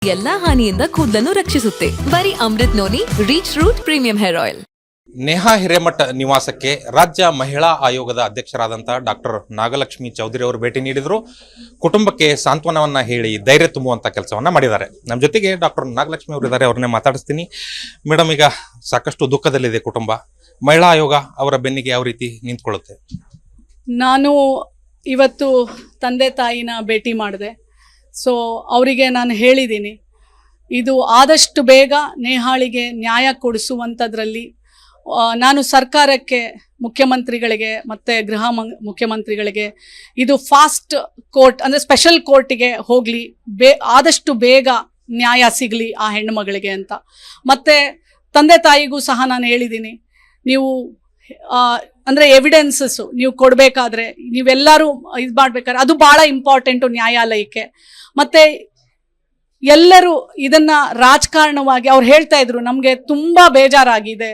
ಎಲ್ಲಾ ಹಾನಿಯಿಂದ ಕೂದಲನ್ನು ರಕ್ಷಿಸುತ್ತೆ. ಬರೀ Amrut noni reach root premium hair oil. Neha Hiremath ನಿವಾಸಕ್ಕೆ ರಾಜ್ಯ ಮಹಿಳಾ ಆಯೋಗದ ಅಧ್ಯಕ್ಷರಾದಂತಹ ಡಾಕ್ಟರ್ ನಾಗಲಕ್ಷ್ಮಿ ಚೌಧರಿ ಅವರು ಭೇಟಿ ನೀಡಿದ್ರು. ಕುಟುಂಬಕ್ಕೆ ಸಾಂತ್ವನವನ್ನ ಹೇಳಿ ಧೈರ್ಯ ತುಂಬುವಂತ ಕೆಲಸವನ್ನ ಮಾಡಿದ್ದಾರೆ. ನಮ್ಮ ಜೊತೆಗೆ ಡಾಕ್ಟರ್ ನಾಗಲಕ್ಷ್ಮಿ ಅವರು ಇದ್ದಾರೆ, ಅವ್ರನ್ನೇ ಮಾತಾಡಿಸ್ತೀನಿ. ಮೇಡಮ್, ಈಗ ಸಾಕಷ್ಟು ದುಃಖದಲ್ಲಿದೆ ಕುಟುಂಬ. ಮಹಿಳಾ ಆಯೋಗ ಅವರ ಬೆನ್ನಿಗೆ ಯಾವ ರೀತಿ ನಿಂತ್ಕೊಳ್ಳುತ್ತೆ? ನಾನು ಇವತ್ತು ತಂದೆ ತಾಯಿನ ಭೇಟಿ ಮಾಡಿದೆ. ಸೊ ಅವರಿಗೆ ನಾನು ಹೇಳಿದ್ದೀನಿ, ಇದು ಆದಷ್ಟು ಬೇಗ ನೇಹಾಳಿಗೆ ನ್ಯಾಯ ಕೊಡಿಸುವಂಥದ್ರಲ್ಲಿ ನಾನು ಸರ್ಕಾರಕ್ಕೆ, ಮುಖ್ಯಮಂತ್ರಿಗಳಿಗೆ ಮತ್ತು ಮುಖ್ಯಮಂತ್ರಿಗಳಿಗೆ ಇದು ಫಾಸ್ಟ್ ಕೋರ್ಟ್ ಅಂದರೆ ಸ್ಪೆಷಲ್ ಕೋರ್ಟಿಗೆ ಹೋಗಲಿ, ಆದಷ್ಟು ಬೇಗ ನ್ಯಾಯ ಸಿಗಲಿ ಆ ಹೆಣ್ಣುಮಗಳಿಗೆ ಅಂತ. ಮತ್ತು ತಂದೆ ತಾಯಿಗೂ ಸಹ ನಾನು ಹೇಳಿದ್ದೀನಿ, ನೀವು ಅಂದರೆ ಎವಿಡೆನ್ಸಸ್ಸು ನೀವು ಕೊಡಬೇಕಾದ್ರೆ, ನೀವೆಲ್ಲರೂ ಇದು ಮಾಡಬೇಕಾದ್ರೆ ಅದು ಭಾಳ ಇಂಪಾರ್ಟೆಂಟು ನ್ಯಾಯಾಲಯಕ್ಕೆ. ಮತ್ತು ಎಲ್ಲರೂ ಇದನ್ನು ರಾಜಕಾರಣವಾಗಿ ಅವ್ರು ಹೇಳ್ತಾ ಇದ್ರು, ನಮಗೆ ತುಂಬ ಬೇಜಾರಾಗಿದೆ,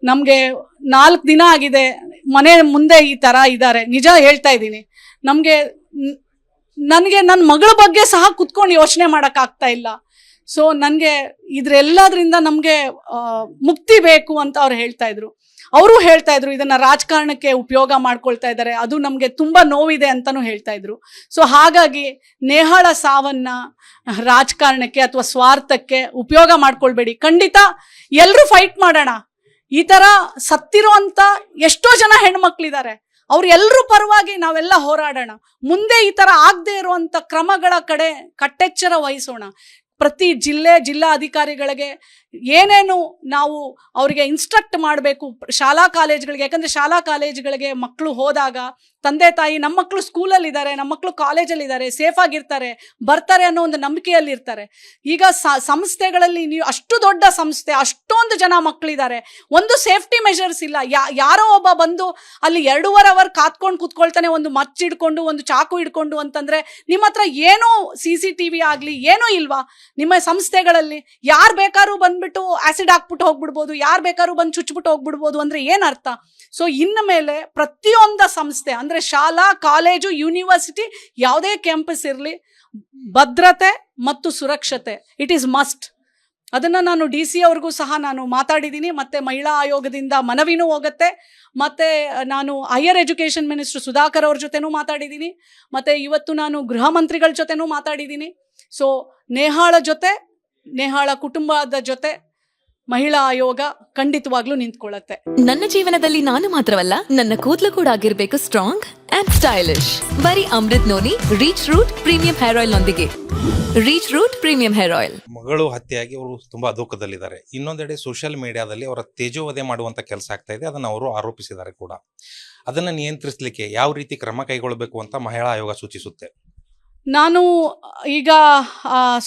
ನಮಗೆ 4 ದಿನ ಆಗಿದೆ ಮನೆ ಮುಂದೆ ಈ ಥರ ಇದ್ದಾರೆ. ನಿಜ ಹೇಳ್ತಾ ಇದ್ದೀನಿ, ನನಗೆ ನನ್ನ ಮಗಳ ಬಗ್ಗೆ ಸಹ ಕುತ್ಕೊಂಡು ಯೋಚನೆ ಮಾಡೋಕ್ಕಾಗ್ತಾ ಇಲ್ಲ. ಸೊ ನನಗೆ ಇದರೆಲ್ಲದರಿಂದ ನಮಗೆ ಮುಕ್ತಿ ಬೇಕು ಅಂತ ಅವ್ರು ಹೇಳ್ತಾ ಇದ್ರು. ಅವರು ಹೇಳ್ತಾ ಇದ್ರು, ಇದನ್ನು ರಾಜಕಾರಣಕ್ಕೆ ಉಪಯೋಗ ಮಾಡ್ಕೊಳ್ತಾ ಇದ್ದಾರೆ, ಅದು ನಮಗೆ ತುಂಬ ನೋವಿದೆ ಅಂತಲೂ ಹೇಳ್ತಾ ಇದ್ರು. ಸೊ ಹಾಗಾಗಿ ನೇಹಾಳ ಸಾವನ್ನ ರಾಜಕಾರಣಕ್ಕೆ ಅಥವಾ ಸ್ವಾರ್ಥಕ್ಕೆ ಉಪಯೋಗ ಮಾಡ್ಕೊಳ್ಬೇಡಿ. ಖಂಡಿತ ಎಲ್ಲರೂ ಫೈಟ್ ಮಾಡೋಣ. ಈ ಥರ ಸತ್ತಿರೋ ಅಂತ ಎಷ್ಟೋ ಜನ ಹೆಣ್ಮಕ್ಳಿದ್ದಾರೆ, ಅವ್ರು ಎಲ್ಲರೂ ಪರವಾಗಿ ನಾವೆಲ್ಲ ಹೋರಾಡೋಣ. ಮುಂದೆ ಈ ಥರ ಆಗದೆ ಇರುವಂಥ ಕ್ರಮಗಳ ಕಡೆ ಕಟ್ಟೆಚ್ಚರ ವಹಿಸೋಣ. ಪ್ರತಿ ಜಿಲ್ಲಾಧಿಕಾರಿಗಳಿಗೆ ಏನೇನು ನಾವು ಅವರಿಗೆ ಇನ್ಸ್ಟ್ರಕ್ಟ್ ಮಾಡಬೇಕು ಶಾಲಾ ಕಾಲೇಜುಗಳಿಗೆ. ಯಾಕಂದರೆ ಶಾಲಾ ಕಾಲೇಜುಗಳಿಗೆ ಮಕ್ಕಳು ಹೋದಾಗ ತಂದೆ ತಾಯಿ, ನಮ್ಮ ಮಕ್ಕಳು ಸ್ಕೂಲಲ್ಲಿದ್ದಾರೆ, ನಮ್ಮ ಮಕ್ಕಳು ಕಾಲೇಜಲ್ಲಿದ್ದಾರೆ, ಸೇಫಾಗಿರ್ತಾರೆ, ಬರ್ತಾರೆ ಅನ್ನೋ ಒಂದು ನಂಬಿಕೆಯಲ್ಲಿರ್ತಾರೆ. ಈಗ ಸಂಸ್ಥೆಗಳಲ್ಲಿ ನೀವು ಅಷ್ಟು ದೊಡ್ಡ ಸಂಸ್ಥೆ, ಅಷ್ಟೊಂದು ಜನ ಮಕ್ಕಳಿದ್ದಾರೆ, ಒಂದು ಸೇಫ್ಟಿ ಮೆಷರ್ಸ್ ಇಲ್ಲ. ಯಾರೋ ಒಬ್ಬ ಬಂದು ಅಲ್ಲಿ 2.5 ಅವರ್ ಕಾತ್ಕೊಂಡು ಕೂತ್ಕೊಳ್ತಾನೆ, ಒಂದು ಮಚ್ಚ ಹಿಡ್ಕೊಂಡು, ಒಂದು ಚಾಕು ಹಿಡ್ಕೊಂಡು ಅಂತಂದರೆ ನಿಮ್ಮ ಹತ್ರ ಏನೂ CCTV ಆಗಲಿ ಏನೂ ಇಲ್ವಾ ನಿಮ್ಮ ಸಂಸ್ಥೆಗಳಲ್ಲಿ? ಯಾರು ಬೇಕಾದ್ರೂ ಬಂದ್ಬಿಟ್ಟು ಆಸಿಡ್ ಹಾಕ್ಬಿಟ್ಟು ಹೋಗ್ಬಿಡ್ಬೋದು, ಯಾರು ಬೇಕಾದ್ರೂ ಬಂದು ಚುಚ್ಬಿಟ್ಟು ಹೋಗ್ಬಿಡ್ಬೋದು ಅಂದರೆ ಏನು ಅರ್ಥ? ಸೊ ಇನ್ನು ಮೇಲೆ ಪ್ರತಿಯೊಂದು ಸಂಸ್ಥೆ ಅಂದರೆ ಶಾಲಾ, ಕಾಲೇಜು, ಯೂನಿವರ್ಸಿಟಿ, ಯಾವುದೇ ಕ್ಯಾಂಪಸ್ ಇರಲಿ, ಭದ್ರತೆ ಮತ್ತು ಸುರಕ್ಷತೆ ಇಟ್ ಈಸ್ ಮಸ್ಟ್. ಅದನ್ನು ನಾನು DC ಅವ್ರಿಗೂ ಸಹ ನಾನು ಮಾತಾಡಿದ್ದೀನಿ. ಮತ್ತು ಮಹಿಳಾ ಆಯೋಗದಿಂದ ಮನವಿನೂ ಹೋಗುತ್ತೆ. ಮತ್ತು ನಾನು ಹೈಯರ್ ಎಜುಕೇಷನ್ ಮಿನಿಸ್ಟರ್ ಸುಧಾಕರ್ ಅವ್ರ ಜೊತೆನೂ ಮಾತಾಡಿದ್ದೀನಿ. ಮತ್ತು ಇವತ್ತು ನಾನು ಗೃಹ ಮಂತ್ರಿಗಳ ಜೊತೆನೂ ಮಾತಾಡಿದ್ದೀನಿ. ಸೊ ನೇಹಾಳ ಕುಟುಂಬದ ಜೊತೆ ಮಹಿಳಾ ಆಯೋಗ ಖಂಡಿತವಾಗ್ಲೂ ನಿಂತ್ಕೊಳ್ಳುತ್ತೆ. ನನ್ನ ಜೀವನದಲ್ಲಿ ನಾನು ಮಾತ್ರವಲ್ಲ, ನನ್ನ ಕೂದಲು ಕೂಡ ಆಗಿರ್ಬೇಕು ಸ್ಟ್ರಾಂಗ್ ಅಂಡ್ ಸ್ಟೈಲಿಶ್. ಬರೀ Amrut noni reach root premium hair oil ನೊಂದಿಗೆ. Reach root premium hair oil. ಮಗಳು ಹತ್ಯೆಯಾಗಿ ಅವರು ತುಂಬಾ ದುಃಖದಲ್ಲಿದ್ದಾರೆ. ಇನ್ನೊಂದೆಡೆ ಸೋಷಿಯಲ್ ಮೀಡಿಯಾದಲ್ಲಿ ಅವರ ತೇಜೋವಧೆ ಮಾಡುವಂತ ಕೆಲಸ ಆಗ್ತಾ ಇದೆ, ಅದನ್ನು ಅವರು ಆರೋಪಿಸಿದ್ದಾರೆ ಕೂಡ. ಅದನ್ನ ನಿಯಂತ್ರಿಸಲಿಕ್ಕೆ ಯಾವ ರೀತಿ ಕ್ರಮ ಕೈಗೊಳ್ಳಬೇಕು ಅಂತ ಮಹಿಳಾ ಆಯೋಗ ಸೂಚಿಸುತ್ತೆ? ನಾನು ಈಗ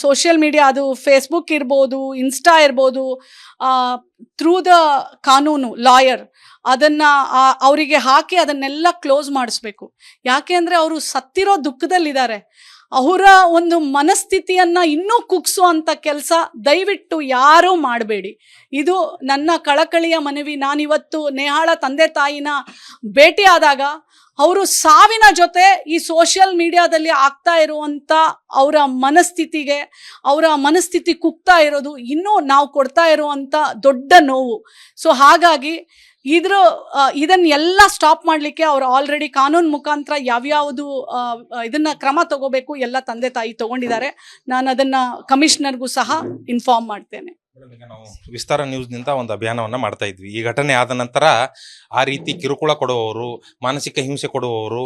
ಸೋಷಿಯಲ್ ಮೀಡಿಯಾ, ಅದು ಫೇಸ್ಬುಕ್ ಇರ್ಬೋದು, ಇನ್ಸ್ಟಾ ಇರ್ಬೋದು, ಥ್ರೂ ದ ಕಾನೂನು ಲಾಯರ್ ಅದನ್ನು ಅವರಿಗೆ ಹಾಕಿ ಅದನ್ನೆಲ್ಲ ಕ್ಲೋಸ್ ಮಾಡಿಸ್ಬೇಕು. ಯಾಕೆ ಅಂದರೆ ಅವರು ಸತ್ತಿರೋ ದುಃಖದಲ್ಲಿದ್ದಾರೆ. ಅವರ ಒಂದು ಮನಸ್ಥಿತಿಯನ್ನು ಇನ್ನೂ ಕುಗ್ಸುವಂಥ ಕೆಲಸ ದಯವಿಟ್ಟು ಯಾರೂ ಮಾಡಬೇಡಿ. ಇದು ನನ್ನ ಕಳಕಳಿಯ ಮನವಿ. ನಾನಿವತ್ತು ನೇಹಾಳ ತಂದೆ ತಾಯಿನ ಭೇಟಿ ಆದಾಗ ಅವರು ಸಾವಿನ ಜೊತೆ ಈ ಸೋಷಿಯಲ್ ಮೀಡಿಯಾದಲ್ಲಿ ಆಗ್ತಾ ಇರುವಂಥ ಅವರ ಮನಸ್ಥಿತಿ ಕುಗ್ತಾ ಇರೋದು ಇನ್ನೂ ನಾವು ಕೊಡ್ತಾ ಇರುವಂಥ ದೊಡ್ಡ ನೋವು. ಸೊ ಹಾಗಾಗಿ ಇದನ್ನೆಲ್ಲ ಸ್ಟಾಪ್ ಮಾಡಲಿಕ್ಕೆ ಅವರು ಆಲ್ರೆಡಿ ಕಾನೂನು ಮುಖಾಂತರ ಯಾವ್ಯಾವುದು ಇದನ್ನ ಕ್ರಮ ತಗೋಬೇಕು ಎಲ್ಲ ತಂದೆ ತಾಯಿ ತಗೊಂಡಿದ್ದಾರೆ. ನಾನು ಅದನ್ನ ಕಮಿಷನರ್ಗೂ ಸಹ ಇನ್ಫಾರ್ಮ್ ಮಾಡ್ತೇನೆ. ನಾವು ವಿಸ್ತಾರ ನ್ಯೂಸ್ನಿಂದ ಒಂದು ಅಭಿಯಾನವನ್ನ ಮಾಡ್ತಾ ಇದ್ವಿ. ಈ ಘಟನೆ ಆದ ನಂತರ ಆ ರೀತಿ ಕಿರುಕುಳ ಕೊಡುವವರು, ಮಾನಸಿಕ ಹಿಂಸೆ ಕೊಡುವವರು,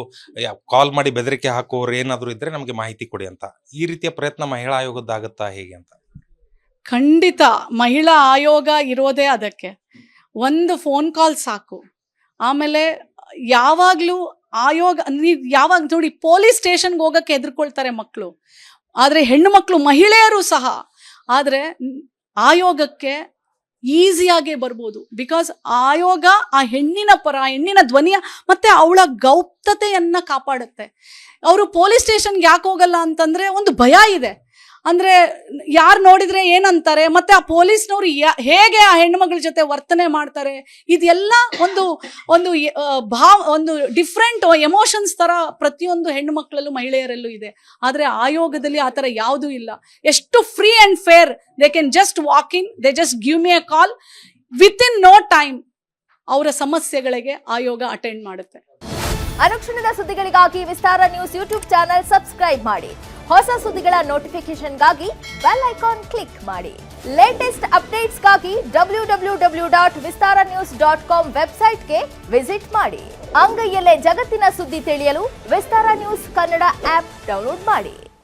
ಕಾಲ್ ಮಾಡಿ ಬೆದರಿಕೆ ಹಾಕುವವರು ಏನಾದರೂ ಇದ್ರೆ ನಮಗೆ ಮಾಹಿತಿ ಕೊಡಿ ಅಂತ. ಈ ರೀತಿಯ ಪ್ರಯತ್ನ ಮಹಿಳಾ ಆಯೋಗದ್ದಾಗತ್ತಾ ಹೇಗೆ ಅಂತ? ಖಂಡಿತ ಮಹಿಳಾ ಆಯೋಗ ಇರೋದೇ ಅದಕ್ಕೆ. ಒಂದು ಫೋನ್ ಕಾಲ್ ಸಾಕು. ಆಮೇಲೆ ಯಾವಾಗಲೂ ಆಯೋಗ, ನೀವು ಯಾವಾಗ ನೋಡಿ ಪೊಲೀಸ್ ಸ್ಟೇಷನ್ಗೆ ಹೋಗೋಕ್ಕೆ ಹೆದರ್ಕೊಳ್ತಾರೆ ಮಕ್ಕಳು, ಆದರೆ ಹೆಣ್ಣು ಮಕ್ಕಳು, ಮಹಿಳೆಯರು ಸಹ. ಆದರೆ ಆಯೋಗಕ್ಕೆ ಈಸಿಯಾಗೆ ಬರ್ಬೋದು. ಬಿಕಾಸ್ ಆಯೋಗ ಆ ಹೆಣ್ಣಿನ ಪರ, ಹೆಣ್ಣಿನ ಧ್ವನಿಯ ಮತ್ತು ಅವಳ ಗೌಪ್ಯತೆಯನ್ನು ಕಾಪಾಡುತ್ತೆ. ಅವರು ಪೊಲೀಸ್ ಸ್ಟೇಷನ್ಗೆ ಯಾಕೆ ಹೋಗಲ್ಲ ಅಂತಂದರೆ ಒಂದು ಭಯ ಇದೆ. ಅಂದ್ರೆ ಯಾರು ನೋಡಿದ್ರೆ ಏನಂತಾರೆ, ಮತ್ತೆ ಆ ಪೊಲೀಸ್ನವ್ರು ಹೇಗೆ ಆ ಹೆಣ್ಮಗಳ ಜೊತೆ ವರ್ತನೆ ಮಾಡ್ತಾರೆ, ಇದೆಲ್ಲ ಒಂದು ಒಂದು ಒಂದು ಡಿಫ್ರೆಂಟ್ ಎಮೋಷನ್ಸ್ ತರ ಪ್ರತಿಯೊಂದು ಹೆಣ್ಣು ಮಕ್ಕಳಲ್ಲೂ ಮಹಿಳೆಯರಲ್ಲೂ ಇದೆ. ಆದ್ರೆ ಆಯೋಗದಲ್ಲಿ ಆ ತರ ಯಾವುದೂ ಇಲ್ಲ. ಎಷ್ಟು free and fair, they can just walk in, they just give me a call, within no time ಅವರ ಸಮಸ್ಯೆಗಳಿಗೆ ಆಯೋಗ ಅಟೆಂಡ್ ಮಾಡುತ್ತೆ. ಅನುಕ್ಷಣದ ಸುದ್ದಿಗಳಿಗಾಗಿ Vistara news YouTube channel subscribe ಮಾಡಿ. ಹೊಸ ಸುದ್ದಿಗಳ ನೋಟಿಫಿಕೇಶನ್ಗಾಗಿ ಬೆಲ್ ಐಕಾನ್ ಕ್ಲಿಕ್ ಮಾಡಿ. ಲೇಟೆಸ್ಟ್ ಅಪ್ಡೇಟ್ಸ್ಗಾಗಿ www.vistaranews.com ವೆಬ್ಸೈಟ್ಗೆ ವಿಸಿಟ್ ಮಾಡಿ. ಅಂಗೈಯಲ್ಲೇ ಜಗತ್ತಿನ ಸುದ್ದಿ ತಿಳಿಯಲು Vistara news Kannada app download ಮಾಡಿ.